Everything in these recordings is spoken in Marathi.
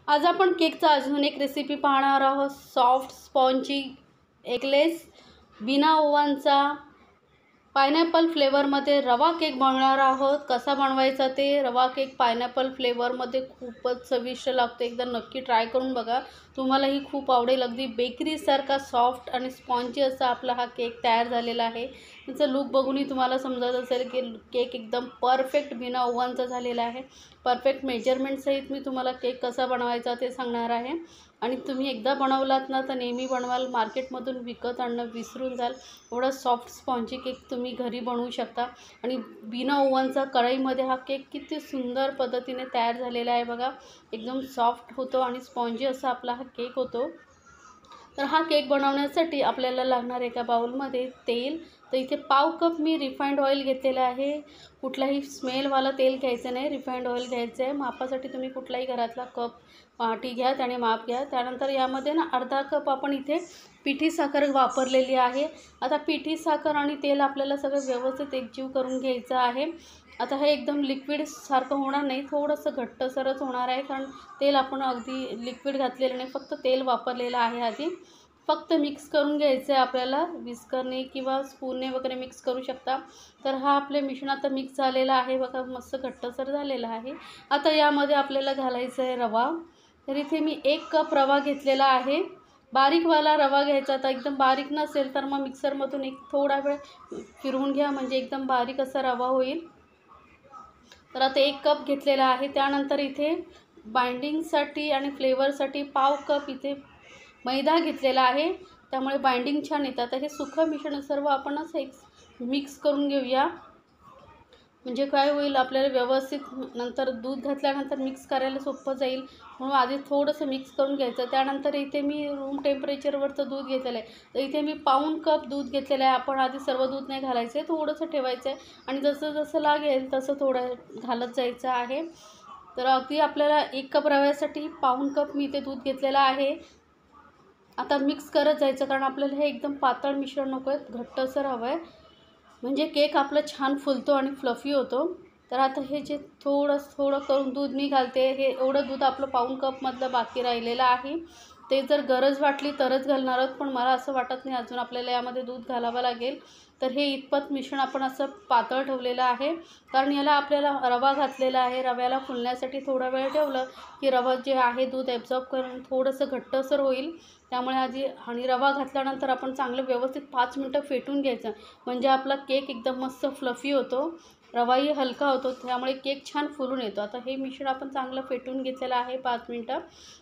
आज आपण केकचा अजून एक रेसिपी पाहणार आहोत। सॉफ्ट स्पॉन्जी एगलेस बिना ओव्हनचा पायनॅपल फ्लेवरमध्ये रवा केक बनवणार आहोत। कसा बनवायचा ते रवा केक पायनॅपल फ्लेवरमध्ये खूपच चविष्ट लागतो। एकदा नक्की ट्राय करून बघा, तुम्हालाही खूप आवडेल। अगदी बेकरीसारखा सॉफ्ट आणि स्पॉन्जी असा आपला हा केक तयार झालेला आहे। त्याचा लुक बघूनही तुम्हाला समजत असेल की केक एकदम परफेक्ट बिना ओव्हनचा झालेला आहे। परफेक्ट मेजरमेंट सहित मी तुम्हाला केक कसा बनवायचा ते सांगणार आहे। आणि तुम्ही एकदा बनवलात ना तर नेहमी बनवाल, मार्केटमधून विकत आणणं विसरून जाल। एवढा सॉफ्ट स्पॉन्जी केक तुम्ही घरी बनवू शकता। आणि बिना ओव्हनचा कढईमध्ये हा केक किती सुंदर पद्धतीने तयार झालेला आहे बघा। एकदम सॉफ्ट होतो आणि स्पॉन्जी असा आपला हा केक होतो। तर हा केक बनवण्यासाठी आपल्याला लागणार एका बाउलमध्ये तेल। तर इथे पाव कप मी रिफाइंड ऑइल घेतलेला आहे। कुठलाही स्मेलवाला तेल घ्यायचं नाही, रिफाइंड ऑइल घ्यायचं आहे। मापासाठी तुम्ही कुठलाही घरातला कप वाटी घ्या, त्याने माप घ्या। त्यानंतर यामध्ये ना अर्धा कप आपण इथे पिठी साखर वापरलेली आहे। आता पिठी साखर आणि तेल आपल्याला सगळं व्यवस्थित एकजीव करून घ्यायचं आहे। आता हे एकदम लिक्विड सारखं होणार नाही, थोडंसं घट्टसरच होणार आहे, कारण तेल आपण अगदी लिक्विड घातलेलं नाही, फक्त तेल वापरलेलं आहे। आधी फक्त मिक्स करून घ्यायचं आहे आपल्याला, विस्करने किंवा स्पूनने वगैरे मिक्स करू शकता। तर हा आपले मिश्रण आता मिक्स झालेला आहे बघा, मस्त घट्टसर झालेला आहे। आता यामध्ये आपल्याला घालायचं आहे रवा। तर इथे मी 1 कप रवा घेतलेला आहे। बारीकवाला रवा घ्यायचा। आता एकदम बारीक नसेल तर मग मिक्सरमधून एक थोडा वेळ फिरवून घ्या, म्हणजे एकदम बारीक असा रवा होईल। तर आता 1 कप घेतलेला आहे। त्यानंतर इथे बाइंडिंगसाठी आणि फ्लेवरसाठी पाव कप इथे मैदा घेतलेला आहे, त्यामुळे बाइंडिंग छान येतं। आता हे सुखं मिश्रण सर्व आपण असं एक मिक्स करून घेऊया, म्हणजे काय होईल आपल्याला व्यवस्थित नंतर दूध घातल्यानंतर मिक्स करायला सोपं जाईल, म्हणून आधी थोडंसं मिक्स करून घ्यायचं। त्यानंतर इथे मी रूम टेम्परेचरवरचं दूध घेतलेलं आहे। तर इथे मी पाऊण कप दूध घेतलेलं आहे। आपण आधी सर्व दूध नाही घालायचं आहे, थोडंसं ठेवायचं आहे आणि जसं जसं लागेल तसं थोडं घालत जायचं आहे। तर अगदी आपल्याला 1 कप रव्यासाठी पाऊण कप मी इथे दूध घेतलेलं आहे। आता मिक्स करत जायचं, कारण आपल्याला हे एकदम पातळ मिश्रण नको आहे, घट्टसर हवं आहे, म्हणजे केक आपला छान फुलतो आणि फ्लफी होतो। तर आता हे जे थोडं करून दूध मी घालते, हे एवढं दूध आपलं पाऊण कपमधलं बाकी राहिलेलं आहे। ते जर गरज वाटली तरच घालणार आहोत, पण मला असं वाटत नाही अजून आपल्याला यामध्ये दूध घालावं लागेल। तर हे इतपत मिश्रण आपण असं पातळ ठेवलेलं आहे, कारण याला आपल्याला रवा घातलेला आहे। रव्याला फुलण्यासाठी थोडा वेळ ठेवलं की रवा जे आहे दूध ॲब्झॉर्ब करून थोडंसं घट्टसर होईल। त्यामुळे आधी आणि रवा घातल्यानंतर आपण चांगलं व्यवस्थित 5 मिनटं फेटून घ्यायचं, म्हणजे आपला केक एकदम मस्त फ्लफी होतो, रवाही हलका होतो, त्यामुळे केक छान फुलून येतो। आता हे मिश्रण आपण चांगलं फेटून घेतलेलं आहे 5 मिनटं।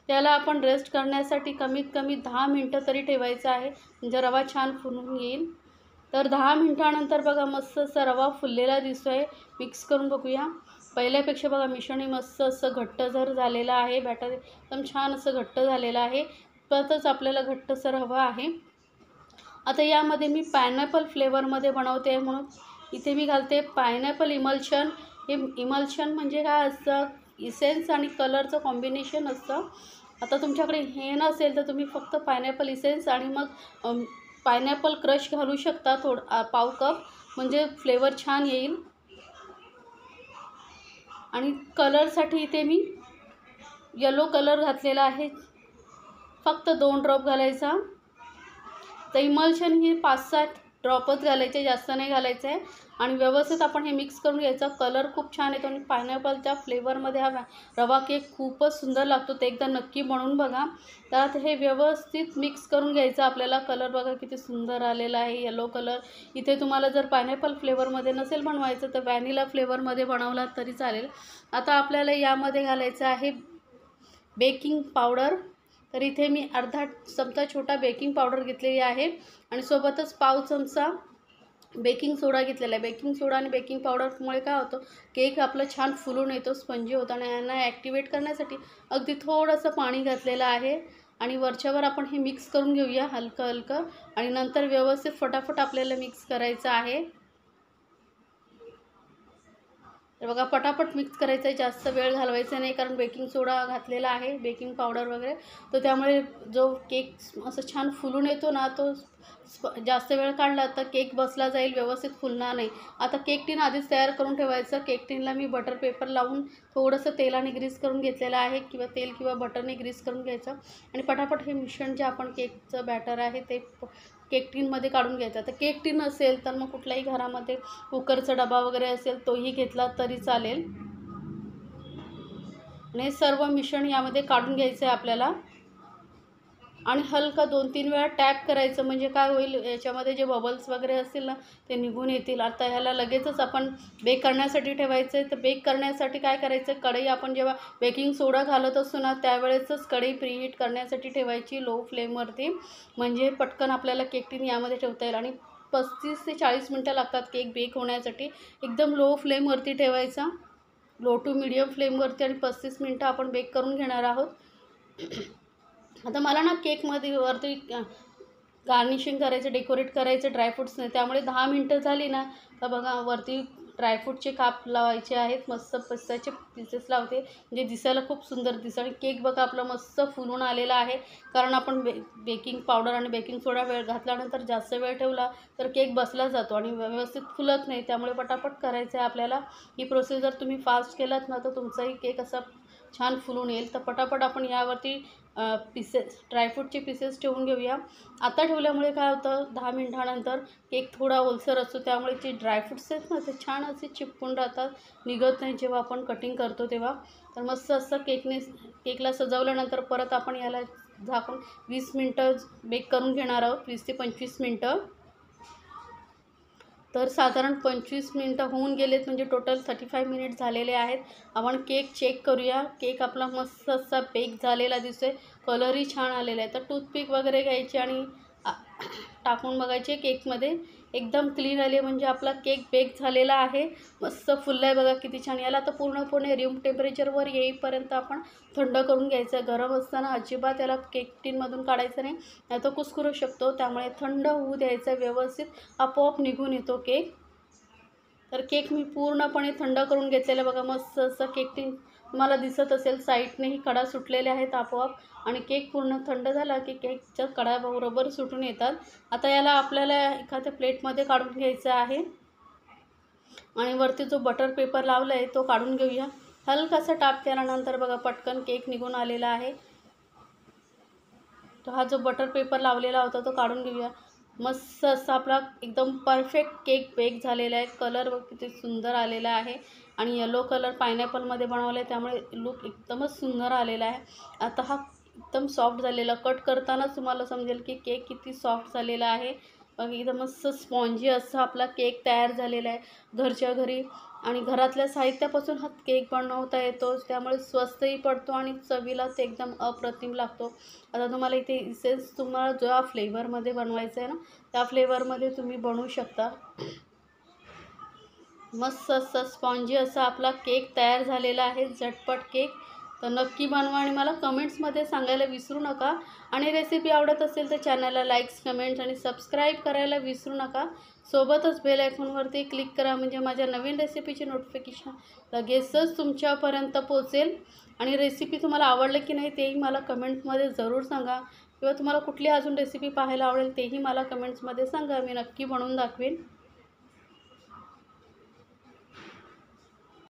त्याला आपण रेस्ट करण्यासाठी कमीत कमी 10 मिनटं तरी ठेवायचं आहे, म्हणजे रवा छान फुलून येईल। तर 10 मिनटानंतर बघा मस्त असा रवा फुललेला दिसतो आहे। मिक्स करून बघूया। पहिल्यापेक्षा बघा मिश्रणही मस्त असं घट्टसर झालेलं आहे, बॅटर एकदम छान असं घट्ट झालेलं आहे, परतच आपल्याला घट्टसर हवं आहे। आता यामध्ये मी पायनॅपल फ्लेवरमध्ये बनवते आहे, म्हणून इथे मी घालते पायनॅपल इमल्शन। हे इमल्शन म्हणजे काय असतं, इसेन्स आणि कलरचं कॉम्बिनेशन असतं। आता तुमच्याकडे हे नसेल तर तुम्ही फक्त पायनॅपल इसेन्स आणि मग पायनॅपल क्रश घालू शकता, पाव कप, म्हणजे फ्लेवर छान येईल। आणि कलरसाठी इथे मी येलो कलर घातलेला आहे, फक्त 2 ड्रॉप घालायचा। तर इमल्शन ही 5-7 ड्रॉपच घालायचे, जास्त नाही घालायचं आहे। आणि व्यवस्थित आपण हे मिक्स करून घ्यायचं। कलर खूप छान येतो आणि पायनॅपलच्या फ्लेवरमध्ये हा रवा केक खूपच सुंदर लागतो, ते एकदा नक्की बनवून बघा। त्यात हे व्यवस्थित मिक्स करून घ्यायचं आपल्याला। कलर बघा किती सुंदर आलेला आहे, येलो कलर। इथे तुम्हाला जर पायनॅपल फ्लेवरमध्ये नसेल बनवायचं तर व्हॅनिला फ्लेवरमध्ये बनवलात तरी चालेल। आता आपल्याला यामध्ये घालायचं आहे बेकिंग पावडर। तर इथे मी अर्धा चमचा छोटा बेकिंग पावडर घेतलेली आहे आणि सोबतच पाव चमचा बेकिंग सोडा घेतलेला आहे। बेकिंग सोडा आणि बेकिंग पावडरमुळे काय होतं, केक आपलं छान फुलून येतो, स्पंजी होतं। आणि यांना ॲक्टिवेट करण्यासाठी अगदी थोडंसं पाणी घातलेलं आहे। आणि वरच्यावर आपण हे मिक्स करून घेऊया हलकं हलकं, आणि नंतर व्यवस्थित फटाफट आपल्याला मिक्स करायचं आहे। तर बघा पटापट मिक्स करायचं आहे, जास्त वेळ घालवायचा नाही, कारण बेकिंग सोडा घातलेला आहे, बेकिंग पावडर वगैरे, तर त्यामुळे जो केक असं छान फुलून येतो ना, तो जास्त वेळ काढला तर केक बसला जाईल, व्यवस्थित फुलणार नाही. आता केक टीन आधीच तयार करून ठेवायचं. केक टीनला मी बटर पेपर लावून थोडंसं तेलाने ग्रीस करून घेतलेलं आहे, किंवा तेल किंवा बटरने ग्रीस करून घ्यायचं आणि पटापट हे मिश्रण जे आपण केकचं बॅटर आहे ते केक टीनमध्ये काढून घ्यायचं. तर केक टीन असेल तर मग कुठल्याही घरामध्ये कुकरचा डबा वगैरे असेल तोही घेतला तरी चालेल. आणि हे सर्व मिश्रण यामध्ये काढून घ्यायचं आहे आपल्याला आणि हलका 2-3 वेळा टॅप करायचं, म्हणजे काय होईल, याच्यामध्ये जे बबल्स वगैरे असतील ना ते निघून येतील. आता ह्याला लगेचच आपण बेक करण्यासाठी ठेवायचं आहे. तर बेक करण्यासाठी काय करायचं, कढई आपण जेव्हा बेकिंग सोडा घालत असतो ना त्यावेळेसच कढई प्रीहीट करण्यासाठी ठेवायची लो फ्लेमवरती, म्हणजे पटकन आपल्याला केक टीन यामध्ये ठेवता येईल. आणि 35 ते 40 मिनटं लागतात केक बेक होण्यासाठी. एकदम लो फ्लेमवरती ठेवायचा, लो टू मीडियम फ्लेमवरती, आणि 35 मिनटं आपण बेक करून घेणार आहोत. आता मला ना केकमध्ये वरती गार्निशिंग करायचं, डेकोरेट करायचं ड्रायफ्रूट्सने, त्यामुळे 10 मिनटं झाली ना तर बघा वरती ड्रायफ्रूटचे काप लावायचे आहेत. मस्त पिस्त्याचे पीसेस लावते, म्हणजे दिसायला खूप सुंदर दिसतं. आणि केक बघा आपला मस्त फुलून आलेला आहे, कारण आपण बेकिंग पावडर आणि बेकिंग सोडा वेळ घातल्यानंतर जास्त वेळ ठेवला तर केक बसला जातो आणि व्यवस्थित फुलत नाही. त्यामुळे पटापट करायचं आहे आपल्याला. ही प्रोसेस जर तुम्ही फास्ट केलात ना तर तुमचाही केक असा छान फुलून येईल. तर पटापट आपण यावरती पीसेस, ड्रायफ्रूटचे पीसेस ठेवून घेऊया. आता ठेवल्यामुळे काय होतं, 10 मिनिटानंतर केक थोडा ओलसर असतो, त्यामुळे जे ड्रायफ्रूट्स आहेत ना ते छान असे चिपकून राहतात, निघत नाही जेव्हा आपण कटिंग करतो तेव्हा. तर मस्त असं केकला सजवल्यानंतर परत आपण याला झाकून 20 मिनटं बेक करून घेणार आहोत, 20 ते 25 मिनटं. तर साधारण 25 मिनटं होऊन गेलेत, म्हणजे टोटल 35 मिनिट झालेले आहेत. आपण केक चेक करूया. केक आपला मस्त असा बेक झालेला दिसतोय, कलरही छान आलेला आहे. तर टूथपिक वगैरे घ्यायची आणि टाकून बघायचे केकमध्ये, एकदम क्लीन आले म्हणजे आपला केक बेक झालेला आहे. मस्त फुलला आहे बघा किती छान. याला तर पूर्णपणे रूम टेम्परेचरवर येईपर्यंत आपण थंड करून घ्यायचं. गरम असताना अजिबात याला केक टीनमधून काढायचं नाही, नाही तर कुस्करू शकतो. त्यामुळे थंड होऊ द्यायचं व्यवस्थित, आपोआप निघून येतो केक. तर केक मी पूर्णपणे थंड करून घेतलेलं बघा. मस्त असं केक टीन तुम्हाला दिसत असेल, साईडनेही कडा सुटलेले आहेत आपोआप. आणि केक पूर्ण थंड झाला की केकच्या कडा बरोबर सुटून येतात. आता याला आपल्याला एखाद्या प्लेटमध्ये काढून घ्यायचं आहे आणि वरती जो बटर पेपर लावला आहे तो काढून घेऊया. हलकासा टाप केल्यानंतर बघा पटकन केक निघून आलेला आहे. तो हा जो बटर पेपर लावलेला होता तो काढून घेऊया. मस्त असा आपला एकदम परफेक्ट केक बेक झालेला आहे. कलर किती सुंदर आलेला आहे आणि येलो कलर पायनॅपलमध्ये बनवला आहे, त्यामुळे लुक एकदमच सुंदर आलेला आहे. आता हा एकदम सॉफ्ट झालेला, कट करतानाच तुम्हाला समजेल की केक किती सॉफ्ट झालेला आहे. एकदम मस्त स्पॉन्जी असा आपला केक तयार झालेला आहे. घरच्या घरी आणि घरातल्या साहित्यापासून हा केक बनवता येतो, त्यामुळे स्वस्तही पडतो आणि चवीला ते एकदम अप्रतिम लागतो. आता तुम्हाला इथे इसेन्स तुम्हाला ज्या फ्लेवरमध्ये बनवायचं आहे ना त्या फ्लेवरमध्ये तुम्ही बनवू शकता. मस्त असं स्पॉन्जी असा आपला केक तयार झालेला आहे, झटपट केक. तर नक्की बनवा आणि मला कमेंट्समध्ये सांगायला विसरू नका. आणि रेसिपी आवडत असेल तर चॅनलला लाईक्स, कमेंट्स आणि सबस्क्राईब करायला विसरू नका. सोबतच बेल आयकॉनवरती क्लिक करा, म्हणजे माझ्या नवीन रेसिपीची नोटिफिकेशन लगेचच तुमच्यापर्यंत पोहोचेल. आणि रेसिपी तुम्हाला आवडली की नाही तेही मला कमेंट्समध्ये जरूर सांगा, किंवा तुम्हाला कुठली अजून रेसिपी पाहायला आवडेल तेही मला कमेंट्समध्ये सांगा, मी नक्की बनवून दाखवेन.